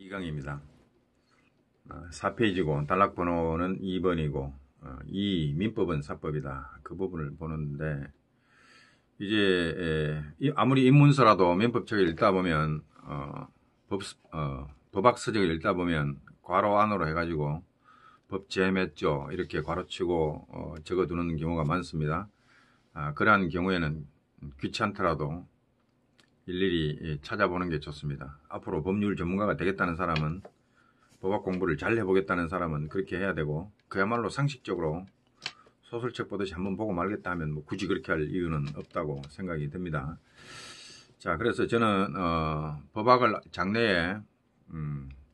2강입니다. 4페이지고 단락 번호는 2번이고 이 민법은 사법이다. 그 부분을 보는데 이제 아무리 입문서라도 민법책을 읽다 보면 법학 서적을 읽다 보면 괄호 안으로 해가지고 법제 몇 조 이렇게 괄호치고 적어두는 경우가 많습니다. 그러한 경우에는 귀찮더라도 일일이 찾아보는 게 좋습니다. 앞으로 법률 전문가가 되겠다는 사람은, 법학 공부를 잘 해보겠다는 사람은 그렇게 해야 되고, 그야말로 상식적으로 소설책 보듯이 한번 보고 말겠다 하면 뭐 굳이 그렇게 할 이유는 없다고 생각이 듭니다. 자, 그래서 저는 법학을 장래에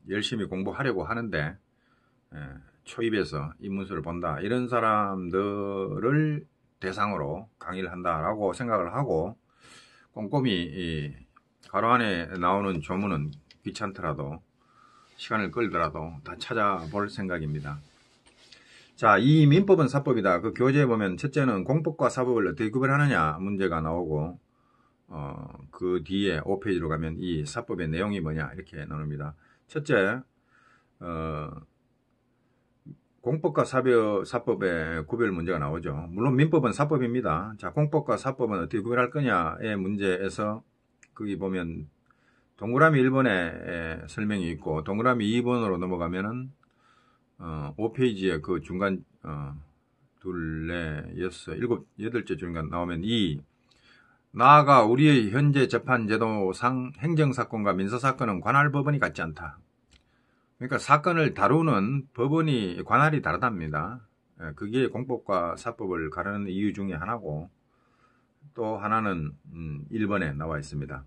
열심히 공부하려고 하는데 초입에서 입문서를 본다, 이런 사람들을 대상으로 강의를 한다라고 생각을 하고, 꼼꼼히 괄호 안에 나오는 조문은 귀찮더라도 시간을 끌더라도 다 찾아볼 생각입니다. 자, 이 민법은 사법이다. 그 교재에 보면 첫째는 공법과 사법을 어떻게 구별하느냐 문제가 나오고, 그 뒤에 5페이지로 가면 이 사법의 내용이 뭐냐 이렇게 나옵니다. 첫째, 공법과 사법의 구별 문제가 나오죠. 물론 민법은 사법입니다. 자, 공법과 사법은 어떻게 구별할 거냐의 문제에서 거기 보면 동그라미 1번에 설명이 있고, 동그라미 2번으로 넘어가면은 5페이지에 그 중간 둘, 넷, 여섯, 일곱, 여덟째 중간 나오면 나아가 우리의 현재 재판 제도상 행정사건과 민사사건은 관할 법원이 같지 않다. 그러니까 사건을 다루는 법원이 관할이 다르답니다. 그게 공법과 사법을 가르는 이유 중에 하나고, 또 하나는 1번에 나와 있습니다.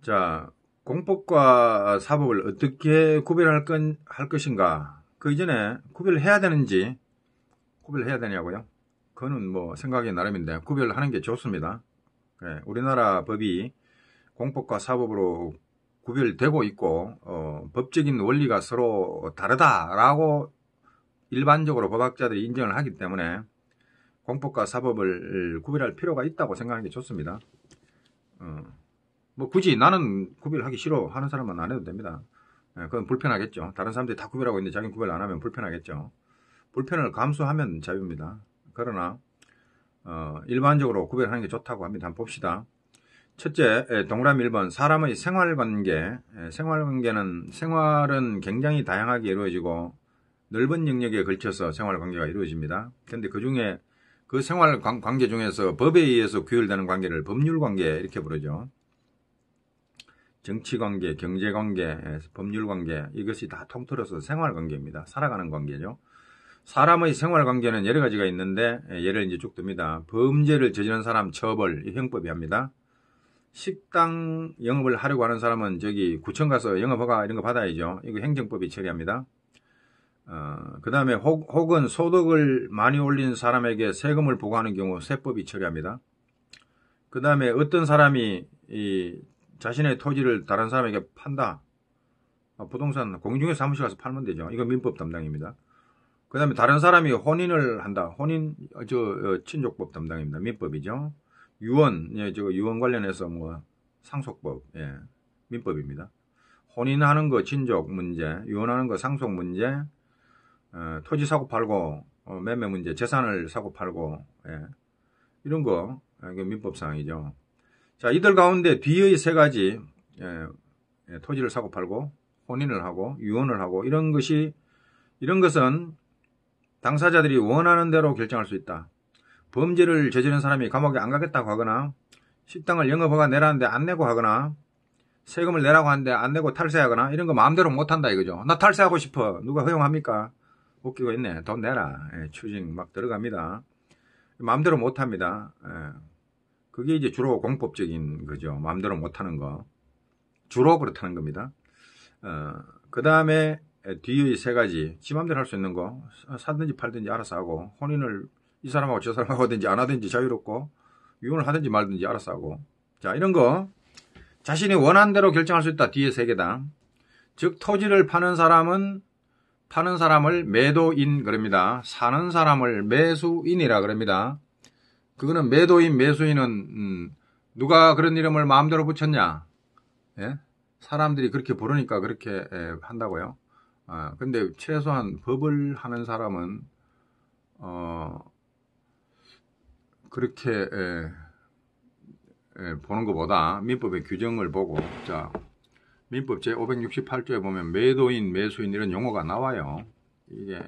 자, 공법과 사법을 어떻게 구별할 것인가, 그 이전에 구별을 해야 되는지, 구별을 해야 되냐고요? 그거는 뭐 생각이 나름인데 구별하는 게 좋습니다. 우리나라 법이 공법과 사법으로 구별되고 있고, 법적인 원리가 서로 다르다라고 일반적으로 법학자들이 인정을 하기 때문에 공법과 사법을 구별할 필요가 있다고 생각하는 게 좋습니다. 뭐 굳이 나는 구별하기 싫어 하는 사람은 안 해도 됩니다. 그건 불편하겠죠. 다른 사람들이 다 구별하고 있는데 자기는 구별 안 하면 불편하겠죠. 불편을 감수하면 자유입니다. 그러나 일반적으로 구별하는 게 좋다고 합니다. 한번 봅시다. 첫째, 동그라미 1번, 사람의 생활관계. 생활은 굉장히 다양하게 이루어지고 넓은 영역에 걸쳐서 생활관계가 이루어집니다. 그런데 그 중에 그 생활관계 중에서 법에 의해서 규율되는 관계를 법률관계 이렇게 부르죠. 정치관계, 경제관계, 법률관계, 이것이 다 통틀어서 생활관계입니다. 살아가는 관계죠. 사람의 생활관계는 여러 가지가 있는데 예를 이제 쭉 듭니다. 범죄를 저지른 사람 처벌, 형법이 합니다. 식당 영업을 하려고 하는 사람은 저기 구청 가서 영업허가 이런 거 받아야죠. 이거 행정법이 처리합니다. 그 다음에 혹은 소득을 많이 올린 사람에게 세금을 부과하는 경우 세법이 처리합니다. 그 다음에 어떤 사람이 자신의 토지를 다른 사람에게 판다. 부동산 공중에 사무실 가서 팔면 되죠. 이거 민법 담당입니다. 그 다음에 다른 사람이 혼인을 한다. 친족법 담당입니다. 민법이죠. 유언, 유언 관련해서 뭐 상속법, 민법입니다. 혼인하는 거 친족 문제, 유언하는 거 상속 문제, 토지 사고 팔고 매매 문제, 재산을 사고 팔고, 이런 거 이게 민법 사항이죠. 자, 이들 가운데 뒤의 세 가지, 토지를 사고 팔고 혼인을 하고 유언을 하고 이런 것은 당사자들이 원하는 대로 결정할 수 있다. 범죄를 저지른 사람이 감옥에 안 가겠다고 하거나, 식당을 영업허가 내라는데 안 내고 하거나, 세금을 내라고 하는데 안 내고 탈세하거나, 이런 거 마음대로 못 한다 이거죠. 나 탈세하고 싶어. 누가 허용합니까? 웃기고 있네. 돈 내라. 추징 막 들어갑니다. 마음대로 못 합니다. 그게 이제 주로 공법적인 거죠. 마음대로 못 하는 거. 주로 그렇다는 겁니다. 그 다음에 뒤의 세 가지, 지 마음대로 할 수 있는 거, 사든지 팔든지 알아서 하고, 혼인을 이 사람하고 저 사람하고 하든지 안 하든지 자유롭고, 유언을 하든지 말든지 알아서 하고. 자, 이런 거 자신이 원하는 대로 결정할 수 있다. 뒤에 세 개다. 즉 토지를 파는 사람을 매도인 그럽니다. 사는 사람을 매수인이라 그럽니다. 그거는 매도인, 매수인은 누가 그런 이름을 마음대로 붙였냐? 예? 사람들이 그렇게 부르니까 그렇게 한다고요. 근데 최소한 법을 하는 사람은 그렇게 보는 것보다 민법의 규정을 보고, 자, 민법 제568조에 보면 매도인, 매수인 이런 용어가 나와요. 이게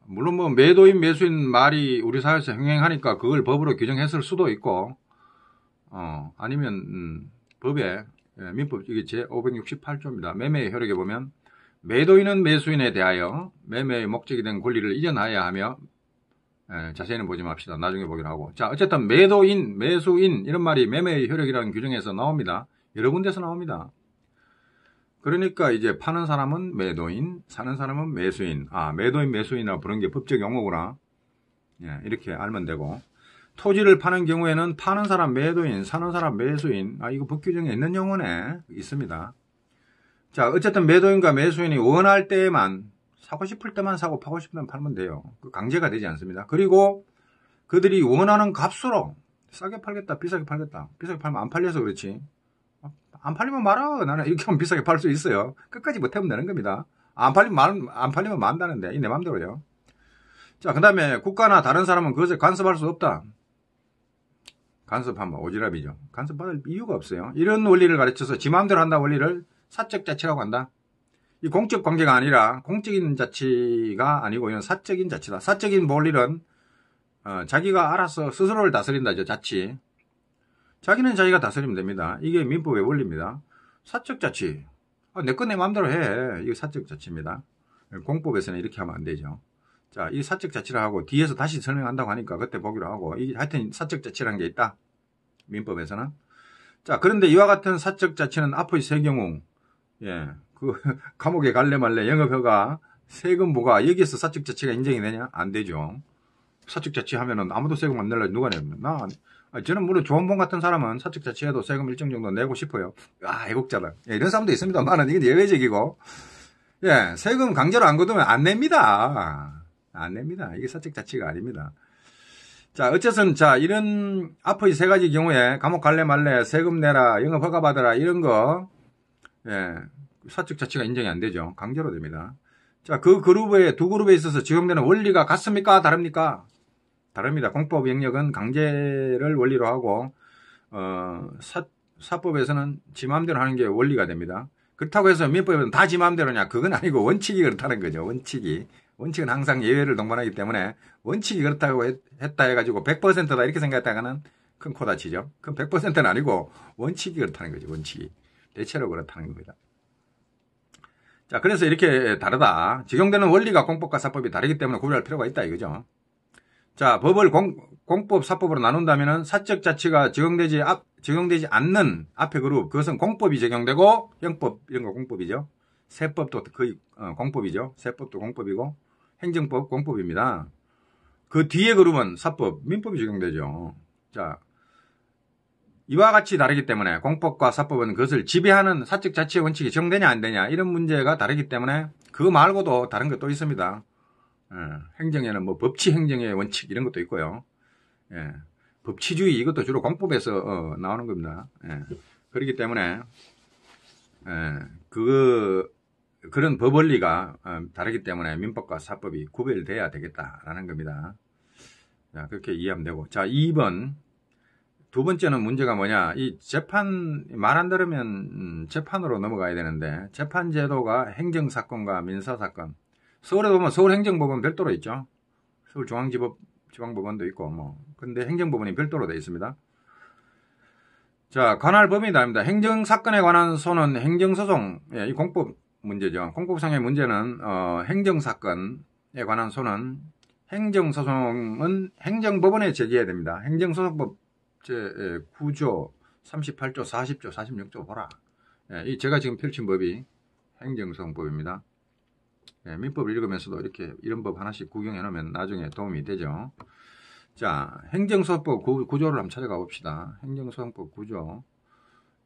물론 뭐 매도인, 매수인 말이 우리 사회에서 횡행하니까 그걸 법으로 규정했을 수도 있고, 아니면 법에 민법 이게 제568조입니다. 매매의 효력에 보면 매도인은 매수인에 대하여 매매의 목적이 된 권리를 이전하여야 하며, 자세히는 보지 맙시다. 나중에 보기로 하고. 자, 어쨌든 매도인, 매수인 이런 말이 매매의 효력이라는 규정에서 나옵니다. 여러 군데서 나옵니다. 그러니까 이제 파는 사람은 매도인, 사는 사람은 매수인. 매도인, 매수인이라고 부르는 게 법적 용어구나. 이렇게 알면 되고. 토지를 파는 경우에는 파는 사람 매도인, 사는 사람 매수인. 이거 법 규정에 있는 용어네. 있습니다. 자, 어쨌든 매도인과 매수인이 원할 때에만, 사고 싶을 때만 사고 파고 싶을 때만 팔면 돼요. 강제가 되지 않습니다. 그리고 그들이 원하는 값으로 싸게 팔겠다, 비싸게 팔겠다. 비싸게 팔면 안 팔려서 그렇지. 안 팔리면 말아. 나는 이렇게 하면 비싸게 팔 수 있어요. 끝까지 못하면 되는 겁니다. 안 팔리면 만다는데. 이 내 맘대로요. 자, 그 다음에 국가나 다른 사람은 그것에 간섭할 수 없다. 간섭하면 오지랖이죠. 간섭받을 이유가 없어요. 이런 원리를 가르쳐서 지 마음대로 한다 원리를 사적 자치라고 한다. 이 공적 관계가 아니라 공적인 자치가 아니고 이건 사적인 자치다. 사적인 원리는 자기가 알아서 스스로를 다스린다죠. 자치. 자기는 자기가 다스리면 됩니다. 이게 민법의 원리입니다. 사적 자치. 내 건 내 마음대로 해. 이게 사적 자치입니다. 공법에서는 이렇게 하면 안 되죠. 자, 이 사적 자치를 하고 뒤에서 다시 설명한다고 하니까 그때 보기로 하고, 이게 하여튼 사적 자치라는 게 있다. 민법에서는. 자, 그런데 이와 같은 사적 자치는 앞의 세 경우, 감옥에 갈래 말래 영업허가, 세금 부과, 여기에서 사적 자치가 인정이 되냐? 안 되죠. 사적 자치 하면은 아무도 세금 안 내려 누가 내면 저는 물론 좋은 분 같은 사람은 사적 자치해도 세금 일정 정도 내고 싶어요. 애국자다. 이런 사람도 있습니다만 이건 예외적이고, 세금 강제로 안 걷으면 안 냅니다. 안 냅니다. 이게 사적 자치가 아닙니다. 자, 어쨌든 이런 앞의 세 가지 경우에 감옥 갈래 말래, 세금 내라, 영업 허가 받아라 이런 거, 사적 자치가 인정이 안 되죠. 강제로 됩니다. 자, 두 그룹에 있어서 적용되는 원리가 같습니까? 다릅니까? 다릅니다. 공법 영역은 강제를 원리로 하고, 사법에서는 지 마음대로 하는 게 원리가 됩니다. 그렇다고 해서 민법에서는 다 지 마음대로냐? 그건 아니고 원칙이 그렇다는 거죠. 원칙은 항상 예외를 동반하기 때문에 원칙이 그렇다고 했다 해가지고 100%다 이렇게 생각했다가는 큰 코 다치죠. 그럼 100%는 아니고 원칙이 그렇다는 거죠. 원칙이. 대체로 그렇다는 겁니다. 자, 그래서 이렇게 다르다. 적용되는 원리가 공법과 사법이 다르기 때문에 구별할 필요가 있다 이거죠. 자, 법을 공법, 사법으로 나눈다면은 사적 자치가 적용되지 않는 앞의 그룹, 그것은 공법이 적용되고, 형법, 이런 거 공법이죠. 세법도 거의 공법이죠. 세법도 공법이고, 행정법 공법입니다. 그 뒤에 그룹은 사법, 민법이 적용되죠. 자, 이와 같이 다르기 때문에 공법과 사법은 그것을 지배하는 사적 자치의 원칙이 적용되냐 안 되냐 이런 문제가 다르기 때문에 그거 말고도 다른 것도 있습니다. 행정에는 뭐 법치 행정의 원칙 이런 것도 있고요. 법치주의 이것도 주로 공법에서 나오는 겁니다. 그렇기 때문에 그런 법 원리가 다르기 때문에 민법과 사법이 구별돼야 되겠다라는 겁니다. 자, 그렇게 이해하면 되고. 자, 2번. 두 번째는 문제가 뭐냐. 이 재판, 말 안 들으면 재판으로 넘어가야 되는데, 재판 제도가 행정사건과 민사사건. 서울에 보면 서울행정법원 별도로 있죠. 서울중앙지방법원도 있고, 근데 행정법원이 별도로 되어 있습니다. 자, 관할 범위는 아닙니다. 행정사건에 관한 소는 행정소송, 이 공법 문제죠. 공법상의 문제는, 행정사건에 관한 소는 행정소송은 행정법원에 제기해야 됩니다. 행정소송법 제9조, 38조, 40조, 46조 보라. 제가 지금 펼친 법이 행정소송법입니다. 민법을 읽으면서도 이렇게 이런 법 하나씩 구경해 놓으면 나중에 도움이 되죠. 자, 행정소송법 구조를 한번 찾아가 봅시다. 행정소송법 구조.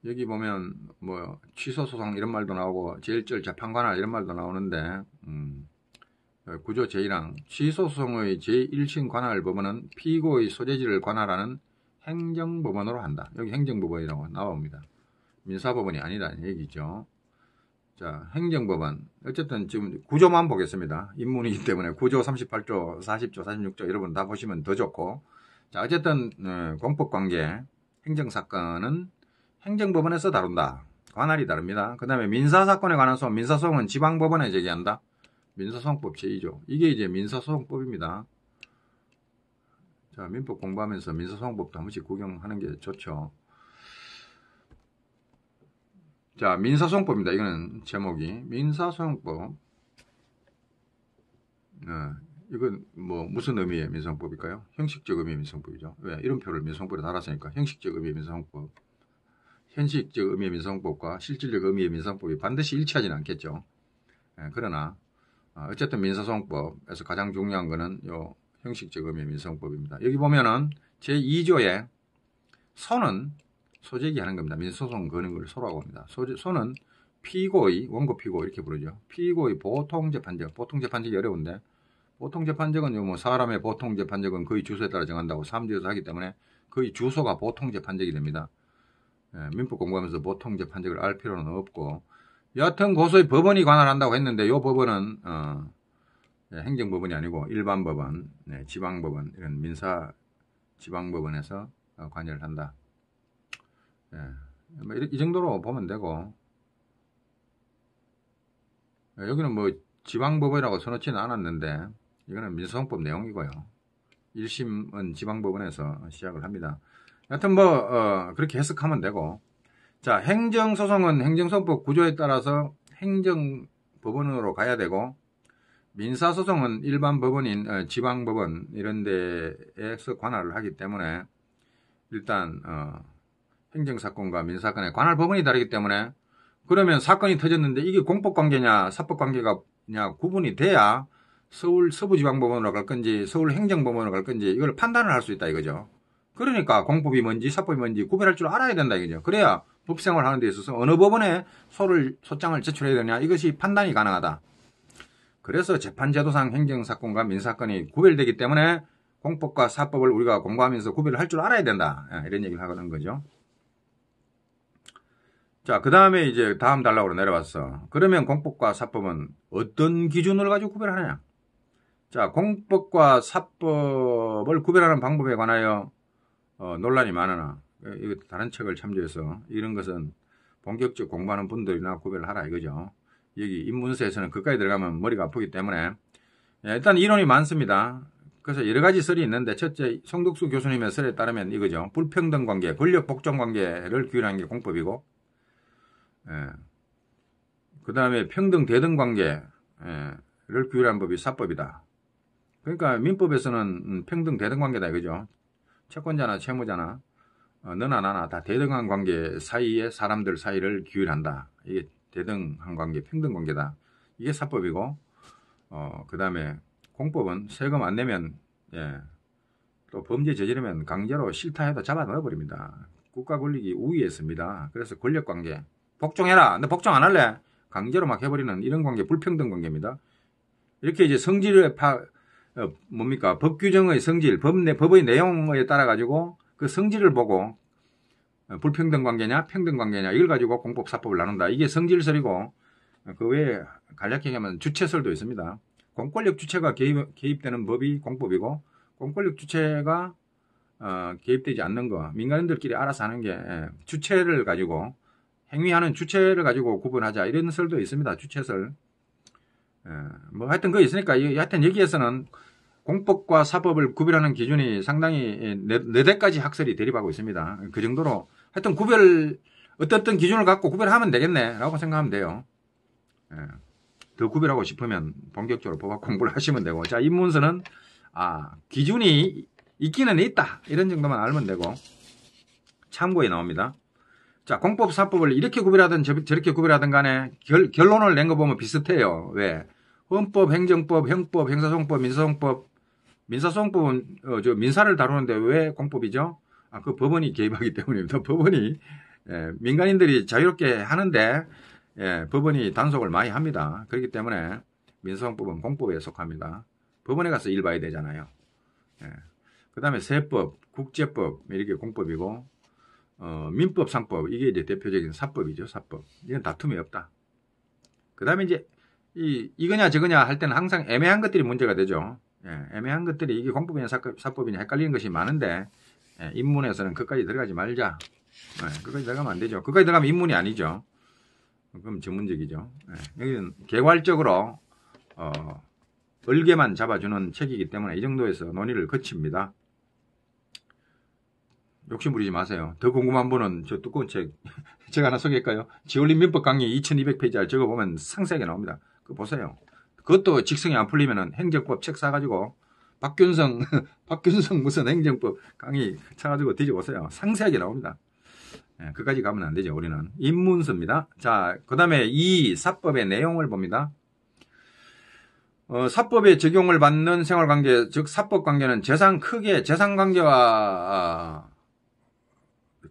여기 보면 뭐 취소소송 이런 말도 나오고 제1절 재판관할 이런 말도 나오는데 구조 제1항 취소소송의 제1심 관할 법원은 피고의 소재지를 관할하는 행정법원으로 한다. 여기 행정법원이라고 나옵니다. 민사법원이 아니라는 얘기죠. 자, 행정법원. 어쨌든 지금 구조만 보겠습니다. 인문이기 때문에 구조 38조, 40조, 46조 여러분 다 보시면 더 좋고. 자, 어쨌든 공법관계, 행정사건은 행정법원에서 다룬다. 관할이 다릅니다. 그 다음에 민사사건에 관한 소송, 민사소송은 지방법원에 제기한다. 민사소송법 제2조. 이게 이제 민사소송법입니다. 자, 민법 공부하면서 민사소송법도 한 번씩 구경하는 게 좋죠. 자, 민사소송법입니다. 이거는 제목이 민사소송법. 이건 뭐 무슨 의미의 민사소송법일까요? 형식적 의미의 민사소송법이죠. 왜? 이름표를 민사소송법에 달았으니까 형식적 의미의 민사소송법. 현실적 의미의 민사소송법과 실질적 의미의 민사소송법이 반드시 일치하지는 않겠죠. 그러나 어쨌든 민사소송법에서 가장 중요한 거는 요 형식적 의미의 민사소송법입니다. 여기 보면은 제2조에 소는 소제기하는 겁니다. 민사소송 거는 걸 소라고 합니다. 소는 피고의, 원고 피고 이렇게 부르죠. 피고의 보통재판적, 보통재판적이 어려운데 보통재판적은 뭐 사람의 보통재판적은 거의 주소에 따라 정한다고 삼지에서 하기 때문에 거의 주소가 보통재판적이 됩니다. 민법 공부하면서 보통재판적을 알 필요는 없고 여하튼 고소의 법원이 관할한다고 했는데 이 법원은 행정법원이 아니고 일반법원, 지방법원 이런 민사 지방법원에서 관여를 한다. 이 정도로 보면 되고 여기는 뭐 지방법원이라고 써놓지는 않았는데 이거는 민사소송법 내용이고요. 1심은 지방법원에서 시작을 합니다. 여하튼 뭐 그렇게 해석하면 되고 자 행정소송은 행정소송법 구조에 따라서 행정법원으로 가야 되고 민사소송은 일반 법원인 지방법원 이런 데에서 관할을 하기 때문에 일단 행정사건과 민사사건의 관할 법원이 다르기 때문에 그러면 사건이 터졌는데 이게 공법관계냐 사법관계냐 구분이 돼야 서울 서부지방법원으로 갈 건지 서울 행정법원으로 갈 건지 이걸 판단을 할 수 있다 이거죠. 그러니까 공법이 뭔지 사법이 뭔지 구별할 줄 알아야 된다 이거죠. 그래야 법생활 하는 데 있어서 어느 법원에 소장을 제출해야 되냐 이것이 판단이 가능하다. 그래서 재판제도상 행정사건과 민사사건이 구별되기 때문에 공법과 사법을 우리가 공부하면서 구별을 할 줄 알아야 된다. 이런 얘기를 하는 거죠. 자, 그 다음에 이제 다음 단락으로 내려왔어. 그러면 공법과 사법은 어떤 기준을 가지고 구별하느냐? 자, 공법과 사법을 구별하는 방법에 관하여 논란이 많으나 이거 다른 책을 참조해서 이런 것은 본격적 공부하는 분들이나 구별을 하라 이거죠. 여기 인문서에서는 그까지 들어가면 머리가 아프기 때문에 일단 이론이 많습니다. 그래서 여러 가지 설이 있는데 첫째 송덕수 교수님의 설에 따르면 이거죠. 불평등 관계, 권력 복종 관계를 규율하는 게 공법이고 그 다음에 평등 대등 관계를 규율한 법이 사법이다. 그러니까 민법에서는 평등 대등 관계다 이거죠. 채권자나 채무자나 너나 나나 다 대등한 관계 사이에 사람들 사이를 규율한다. 이게 대등한 관계, 평등 관계다. 이게 사법이고 그 다음에 공법은 세금 안 내면 또 범죄 저지르면 강제로 싫다 해도 잡아 넣어버립니다. 국가 권력이 우위에 있습니다. 그래서 권력관계 복종해라. 너 복종 안 할래? 강제로 막 해버리는 이런 관계 불평등 관계입니다. 이렇게 이제 성질을 뭡니까? 법 규정의 성질, 법의 내용에 따라 가지고 그 성질을 보고 불평등 관계냐 평등 관계냐 이걸 가지고 공법 사법을 나눈다. 이게 성질설이고 그 외에 간략하게 하면 주체설도 있습니다. 공권력 주체가 개입되는 법이 공법이고 공권력 주체가 개입되지 않는 거 민간인들끼리 알아서 하는 게 주체를 가지고 행위하는 주체를 가지고 구분하자 이런 설도 있습니다. 주체설. 뭐 하여튼 그거 있으니까 하여튼 여기에서는 공법과 사법을 구별하는 기준이 상당히 4대까지 학설이 대립하고 있습니다. 그 정도로 하여튼 어떤 기준을 갖고 구별하면 되겠네 라고 생각하면 돼요. 더 구별하고 싶으면 본격적으로 법학 공부를 하시면 되고 자 입문서는 기준이 있기는 있다 이런 정도만 알면 되고 참고에 나옵니다. 자 공법 사법을 이렇게 구별하든 저렇게 구별하든 간에 결론을 낸 거 보면 비슷해요. 왜? 헌법, 행정법, 형법, 형사소송법, 민사소송법 민사소송법은 민사를 다루는데 왜 공법이죠? 그 법원이 개입하기 때문입니다. 법원이 민간인들이 자유롭게 하는데 법원이 단속을 많이 합니다. 그렇기 때문에 민사소송법은 공법에 속합니다. 법원에 가서 일 봐야 되잖아요. 그 다음에 세법, 국제법 이렇게 공법이고 민법, 상법, 이게 이제 대표적인 사법이죠, 사법. 이건 다툼이 없다. 그 다음에 이제, 이거냐 저거냐 할 때는 항상 애매한 것들이 문제가 되죠. 예, 애매한 것들이 이게 공법이냐 사법이냐 헷갈리는 것이 많은데, 예, 입문에서는 그까지 들어가지 말자. 예, 그까지 들어가면 안 되죠. 그까지 들어가면 입문이 아니죠. 그럼 전문적이죠. 예, 여기는 개괄적으로, 얼개만 잡아주는 책이기 때문에 이 정도에서 논의를 거칩니다. 욕심 부리지 마세요. 더 궁금한 분은 저 두꺼운 책 제가 하나 소개할까요? 지올린 민법 강의 2200페이지 저거 보면 상세하게 나옵니다. 그거 보세요. 그것도 직성이 안 풀리면은 행정법 책 사가지고 박균성 무슨 행정법 강의 사가지고 뒤져보세요. 상세하게 나옵니다. 예, 그까지 가면 안 되죠. 우리는 입문서입니다. 자, 그 다음에 이 사법의 내용을 봅니다. 사법에 적용을 받는 생활관계, 즉 사법관계는 크게 재산관계와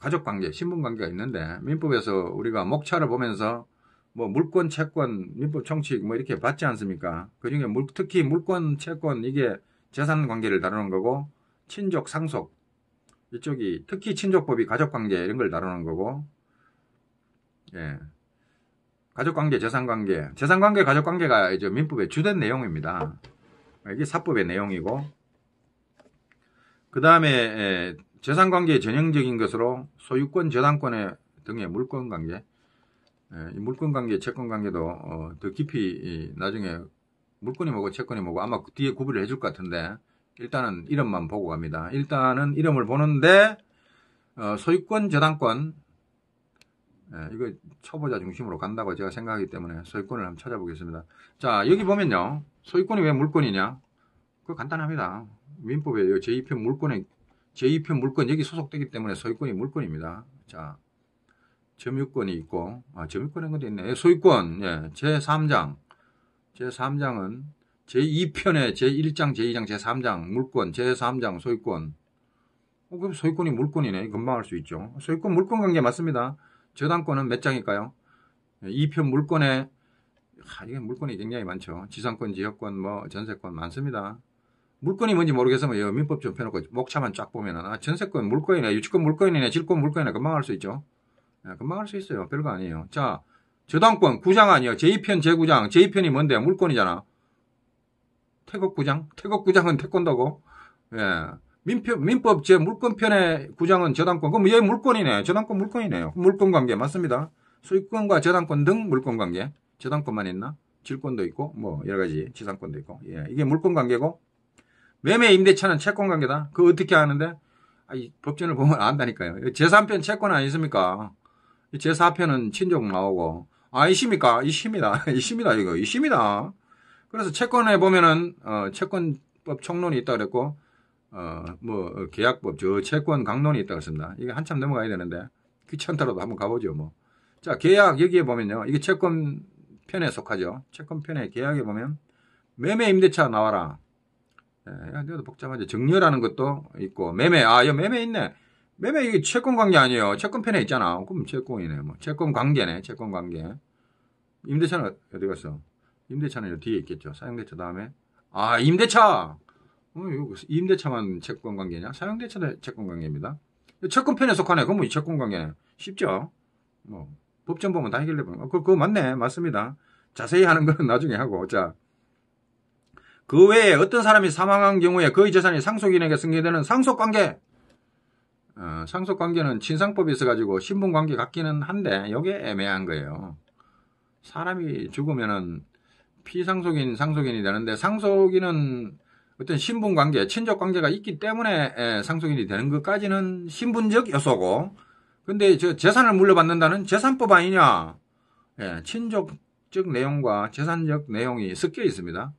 가족관계, 신분관계가 있는데 민법에서 우리가 목차를 보면서 뭐 물권, 채권, 민법 총칙 뭐 이렇게 받지 않습니까? 그중에 특히 물권, 채권 이게 재산관계를 다루는 거고 친족, 상속 이쪽이 특히 친족법이 가족관계 이런 걸 다루는 거고 예. 가족관계, 재산관계, 가족관계가 이제 민법의 주된 내용입니다. 이게 사법의 내용이고 그 다음에 재산관계의 전형적인 것으로 소유권, 저당권 등의 물권관계, 이 물권관계, 채권관계도 더 깊이 나중에 물권이 뭐고 채권이 뭐고 아마 뒤에 구분을 해줄 것 같은데 일단은 이름만 보고 갑니다. 일단은 이름을 보는데 소유권, 저당권 이거 초보자 중심으로 간다고 제가 생각하기 때문에 소유권을 한번 찾아보겠습니다. 자, 여기 보면요. 소유권이 왜 물권이냐? 그거 간단합니다. 민법에 제2편 물권에 제2편 물권 여기 소속되기 때문에 소유권이 물권입니다. 자, 점유권이 있고, 점유권 이런 것도 있네. 소유권, 예, 제3장. 제3장은 제2편에 제1장, 제2장, 제3장, 물권, 제3장, 소유권. 그럼 소유권이 물권이네. 금방 할 수 있죠. 소유권, 물권 관계 맞습니다. 저당권은 몇 장일까요? 2편 물권에, 이게 물권이 굉장히 많죠. 지상권, 지역권, 뭐, 전세권 많습니다. 물권이 뭔지 모르겠으면 민법 좀 펴놓고 목차만 쫙 보면은 전세권 물권이네, 유치권 물권이네, 질권 물권이네 금방 할 수 있죠. 금방 할 수 있어요. 별거 아니에요. 자, 저당권 9장 아니에요. 제2편 제9장. 제2편이 뭔데? 물권이잖아. 태국구장? 태국구장은 태권도고. 예. 민법 제 물권편의 9장은 저당권. 그럼 얘 물권이네. 저당권 물권이네요. 물권관계 맞습니다. 소유권과 저당권 등 물권관계. 저당권만 있나? 질권도 있고 뭐 여러가지 지상권도 있고. 예. 이게 물권관계고 매매 임대차는 채권관계다. 그거 어떻게 아는데? 이 법전을 보면 안다니까요. 제3편 채권 아니십니까? 제4편은 친족 나오고. 이십니까? 이십니다. 이십니다, 이거. 이십니다. 그래서 채권에 보면은, 채권법 총론이 있다 그랬고, 계약법, 채권 강론이 있다 그랬습니다. 이게 한참 넘어가야 되는데, 귀찮더라도 한번 가보죠, 뭐. 자, 계약, 여기에 보면요. 이게 채권편에 속하죠. 채권편에 계약에 보면, 매매 임대차 나와라. 예, 복잡하죠. 정려라는 것도 있고, 매매, 여기 매매 있네. 매매 이게 채권 관계 아니에요. 채권편에 있잖아. 그럼 채권이네. 뭐 채권 관계네. 채권 관계. 임대차는 어디 갔어? 임대차는 여기 뒤에 있겠죠. 사용대차 다음에 임대차. 임대차만 채권 관계냐? 사용대차도 채권 관계입니다. 채권편에 속하네. 그럼 뭐 이 채권 관계네. 쉽죠? 뭐 법정 보면 다 해결돼 보면 그거 맞네. 맞습니다. 자세히 하는 건 나중에 하고. 자. 그 외에 어떤 사람이 사망한 경우에 그의 재산이 상속인에게 승계되는 상속관계. 상속관계는 친상법이 있어가지고 신분관계 같기는 한데 이게 애매한 거예요. 사람이 죽으면은 피상속인, 상속인이 되는데 상속인은 어떤 신분관계, 친족관계가 있기 때문에 상속인이 되는 것까지는 신분적 요소고 근데 저 재산을 물려받는다는 재산법 아니냐. 예, 친족적 내용과 재산적 내용이 섞여 있습니다.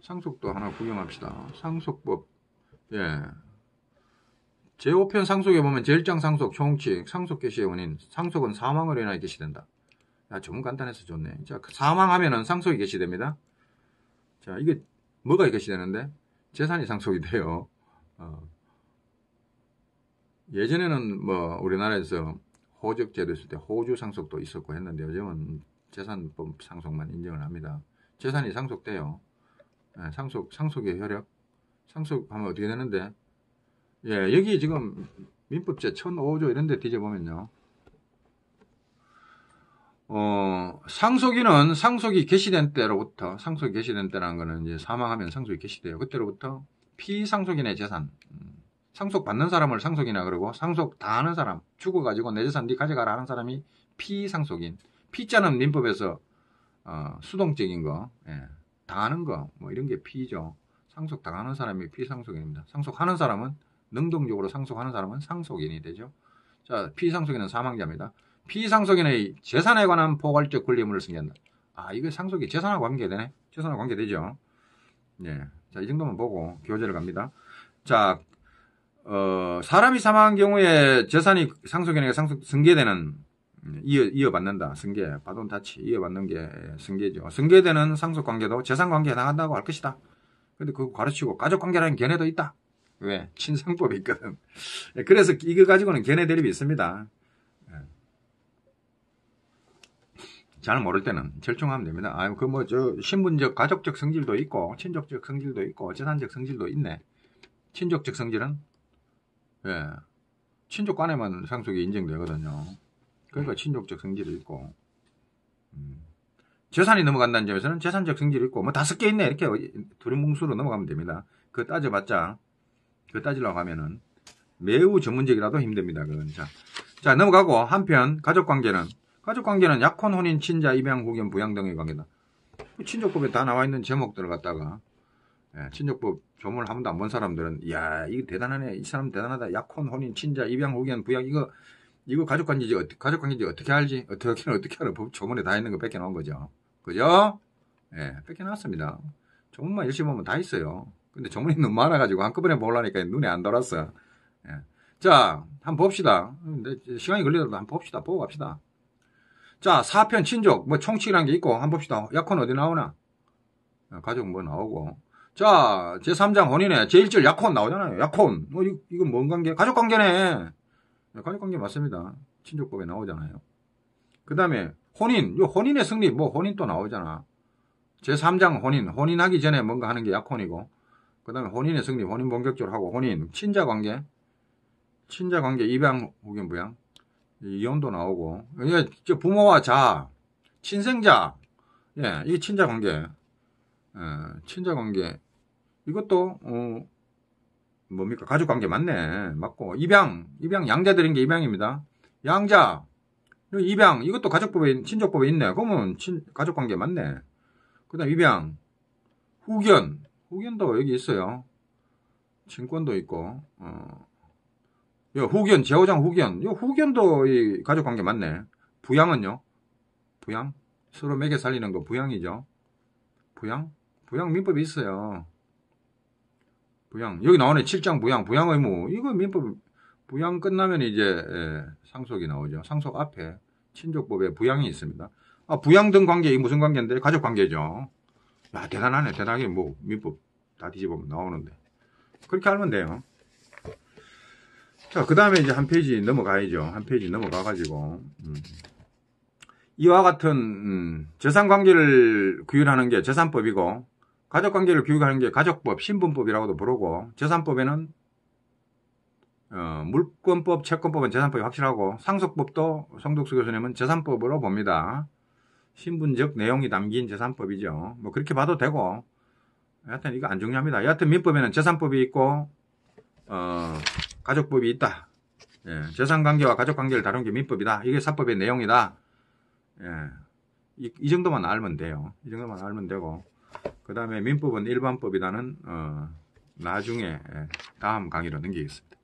상속도 하나 구경합시다. 상속법. 예. 제5편 상속에 보면 제1장 상속, 총칙, 상속 개시의 원인. 상속은 사망으로 인하여 개시된다. 좀 간단해서 좋네. 자, 사망하면은 상속이 개시됩니다. 자, 이게 뭐가 개시되는데? 재산이 상속이 돼요. 예전에는 뭐 우리나라에서 호적제도 있을 때 호주 상속도 있었고 했는데 요즘은 재산법 상속만 인정을 합니다. 재산이 상속돼요. 상속의 효력. 상속하면 어떻게 되는데? 예, 여기 지금 민법제 1005조 이런 데 뒤져보면요. 상속인은 상속이 개시된 때로부터, 상속이 개시된 때라는 거는 이제 사망하면 상속이 개시돼요. 그때로부터 피상속인의 재산, 상속받는 사람을 상속이나 그러고 상속 당하는 사람, 죽어가지고 내 재산 네 가져가라 하는 사람이 피상속인. 피자는 민법에서 수동적인 거, 예, 당하는 거, 뭐 이런 게 피죠. 상속 당하는 사람이 피상속인입니다. 상속하는 사람은, 능동적으로 상속하는 사람은 상속인이 되죠. 자, 피상속인은 사망자입니다. 피상속인의 재산에 관한 포괄적 권리의무를 승계한다. 이거 상속이 재산하고 관계되네? 재산하고 관계되죠. 예. 자, 이 정도만 보고 교재를 갑니다. 자, 사람이 사망한 경우에 재산이 상속인에게 승계되는, 이어받는다. 승계, 바돈 타치, 이어받는 게 승계죠. 승계되는 상속관계도 재산관계에 해당한다고 할 것이다. 근데 그거 가르치고 가족관계라는 견해도 있다. 왜? 친상법이 있거든. 그래서 이거 가지고는 견해 대립이 있습니다. 잘 모를 때는 절충하면 됩니다. 신분적, 가족적 성질도 있고, 친족적 성질도 있고, 재산적 성질도 있네. 친족적 성질은, 예, 친족 간에만 상속이 인정되거든요. 그러니까 친족적 성질이 있고, 재산이 넘어간다는 점에서는 재산적 성질이 있고, 뭐 다 섞여 있네. 이렇게 두루뭉술로 넘어가면 됩니다. 그거 따져봤자, 그거 따지려고 하면은 매우 전문적이라도 힘듭니다. 그건. 자, 넘어가고, 한편, 가족관계는 약혼, 혼인, 친자, 입양, 후견, 부양 등의 관계다. 친족법에 다 나와 있는 제목들을 갖다가, 예, 친족법 조문을 한 번도 안 본 사람들은, 이야, 이거 대단하네. 이 사람 대단하다. 약혼, 혼인, 친자, 입양, 후견, 부양, 이거 가족관계인지 어떻게 알지? 어떻게 알아? 법 조문에 다 있는 거 뺏겨놓은 거죠. 그죠? 예, 뺏겨놨습니다. 조문만 열심히 보면 다 있어요. 근데 조문이 너무 많아가지고 한꺼번에 보려니까 눈에 안 돌았어. 예. 자, 한번 봅시다. 시간이 걸리더라도 한번 봅시다. 보고 갑시다. 자, 사편 친족, 뭐 총칙이라는 게 있고, 한번 봅시다. 약혼 어디 나오나? 가족 뭐 나오고. 자, 제3장 혼인에 제1절 약혼 나오잖아요. 약혼. 이건 뭔 관계? 가족 관계네. 가족 관계 맞습니다. 친족법에 나오잖아요. 그 다음에 혼인, 혼인의 성립, 뭐 혼인 또 나오잖아. 제3장 혼인하기 전에 뭔가 하는 게 약혼이고, 그 다음에 혼인의 성립, 혼인 본격적으로 하고, 혼인, 친자관계, 입양, 후견, 부양. 이혼도 나오고, 부모와 자, 친생자, 예, 이게 친자관계, 친자관계, 이것도, 뭡니까? 가족관계 맞네. 맞고, 입양, 양자 들인 게 입양입니다. 양자, 입양, 이것도 친족법에 있네. 그러면 가족관계 맞네. 그 다음 입양, 후견도 여기 있어요. 친권도 있고, 후견, 제5장 후견. 후견도 이 가족관계 맞네. 부양은요? 부양? 서로 매개 살리는 거 부양이죠. 부양 민법이 있어요. 부양. 여기 나오네. 7장 부양 의무. 이거 민법, 부양 끝나면 이제, 상속이 나오죠. 상속 앞에 친족법에 부양이 있습니다. 부양 등 관계, 이 무슨 관계인데? 가족관계죠. 야, 대단하네. 대단하게 뭐, 민법 다 뒤집으면 나오는데. 그렇게 알면 돼요. 자, 그 다음에 이제 한 페이지 넘어가야죠. 한 페이지 넘어가가지고, 이와 같은, 재산관계를 규율하는 게 재산법이고, 가족관계를 규율하는 게 가족법, 신분법이라고도 부르고, 재산법에는, 물권법, 채권법은 재산법이 확실하고, 상속법도 성덕수 교수님은 재산법으로 봅니다. 신분적 내용이 담긴 재산법이죠. 뭐, 그렇게 봐도 되고, 여하튼 이거 안 중요합니다. 여하튼 민법에는 재산법이 있고, 가족법이 있다. 예, 재산관계와 가족관계를 다룬 게 민법이다. 이게 사법의 내용이다. 예, 이 정도만 알면 돼요. 이 정도만 알면 되고, 그 다음에 민법은 일반법이라는 나중에 다음 강의로 넘기겠습니다.